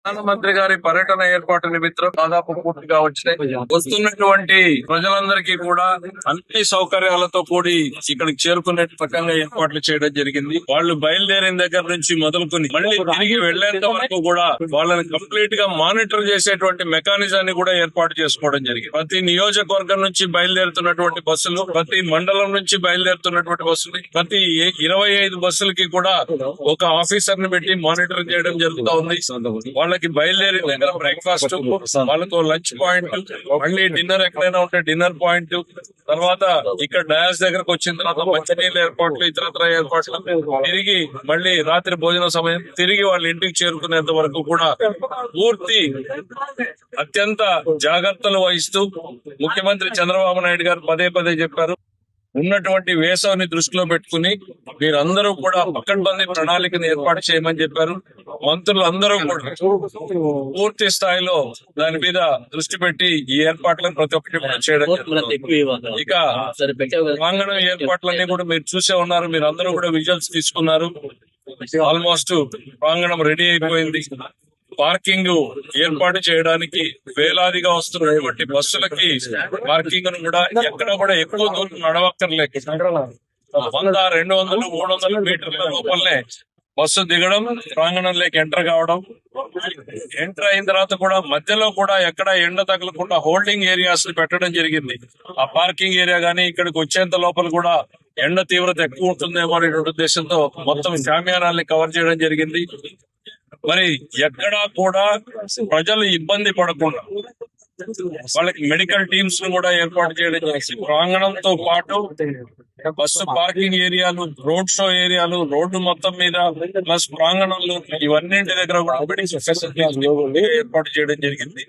ప్రధానమంత్రి గారి పర్యటన ఏర్పాటు నిమిత్తం దాదాపు పూర్తిగా వచ్చినాయి. వస్తున్నటువంటి ప్రజలందరికీ కూడా అన్ని సౌకర్యాలతో కూడి ఇక్కడికి చేరుకునే రకంగా ఏర్పాట్లు చేయడం జరిగింది. వాళ్ళు బయలుదేరిన దగ్గర నుంచి మొదలుకొని మళ్ళీ తిరిగి వెళ్లేంత వరకు కూడా వాళ్ళని కంప్లీట్ గా మానిటర్ చేసేటువంటి మెకానిజాన్ని కూడా ఏర్పాటు చేసుకోవడం జరిగింది. ప్రతి నియోజకవర్గం నుంచి బయలుదేరుతున్నటువంటి బస్సులు, ప్రతి మండలం నుంచి బయలుదేరుతున్నటువంటి బస్సులు, ప్రతి 25 బస్సులకి కూడా ఒక ఆఫీసర్ ని పెట్టి మానిటర్ చేయడం జరుగుతూ ఉంది. వాళ్ళకి బయలుదేరి దగ్గర బ్రేక్ఫాస్ట్, వాళ్ళకు లంచ్ పాయింట్, మళ్ళీ డిన్నర్ ఎక్కడైనా ఉంటే డిన్నర్ పాయింట్, తర్వాత ఇక్కడ డయాస్ దగ్గరకు వచ్చిన తర్వాత మంచినీళ్ళ ఏర్పాట్లు, ఇతరత్ర ఏర్పాట్లు, తిరిగి మళ్ళీ రాత్రి భోజన సమయం తిరిగి వాళ్ళ ఇంటికి చేరుకునేంత వరకు కూడా పూర్తి అత్యంత జాగ్రత్తలు వహిస్తూ ముఖ్యమంత్రి చంద్రబాబు నాయుడు గారు పదే పదే చెప్పారు. ఉన్నటువంటి వేసవిని దృష్టిలో పెట్టుకుని మీరందరూ కూడా పకడ్బందీ ప్రణాళికను ఏర్పాటు చేయమని చెప్పారు. మంత్రులందరూ కూడా పూర్తి స్థాయిలో దాని మీద దృష్టి పెట్టి ఈ ఏర్పాట్లను ప్రతి ఒక్కటి కూడా చేయడం. ఇక ప్రాంగణం ఏర్పాట్లన్నీ కూడా మీరు చూసే ఉన్నారు. మీరు అందరూ కూడా విజువల్స్ తీసుకున్నారు. ఆల్మోస్ట్ ప్రాంగణం రెడీ అయిపోయింది. పార్కింగ్ ఏర్పాటు చేయడానికి వేలాదిగా వస్తున్నటువంటి బస్సులకి పార్కింగ్ ను కూడా ఎక్కడ కూడా ఎక్కువ దూరం నడవక్కర్లేదు. 100, 200, 300 మీటర్ల లోపలనే బస్సు దిగడం, ప్రాంగణంలోకి ఎంటర్ కావడం. ఎంటర్ అయిన తర్వాత కూడా మధ్యలో కూడా ఎక్కడ ఎండ తగలకుండా హోల్డింగ్ ఏరియాస్ పెట్టడం జరిగింది. ఆ పార్కింగ్ ఏరియా గానీ ఇక్కడికి వచ్చేంత లోపల కూడా ఎండ తీవ్రత ఎక్కువ ఉంటుందేమో అనే ఉద్దేశంతో మొత్తం షామియానాల్ని కవర్ చేయడం జరిగింది. మరి ఎక్కడా కూడా ప్రజలు ఇబ్బంది పడకుండా వాళ్ళకి మెడికల్ టీమ్స్ ను కూడా ఏర్పాటు చేయడం జరిగింది. ప్రాంగణంతో పాటు బస్సు పార్కింగ్ ఏరియాలు, రోడ్ షో ఏరియాలు, రోడ్డు మొత్తం మీద ప్లస్ ప్రాంగణంలో ఇవన్నింటి దగ్గర కూడా మెడికల్ ఫెసిలిటీస్ ఏర్పాటు చేయడం జరిగింది.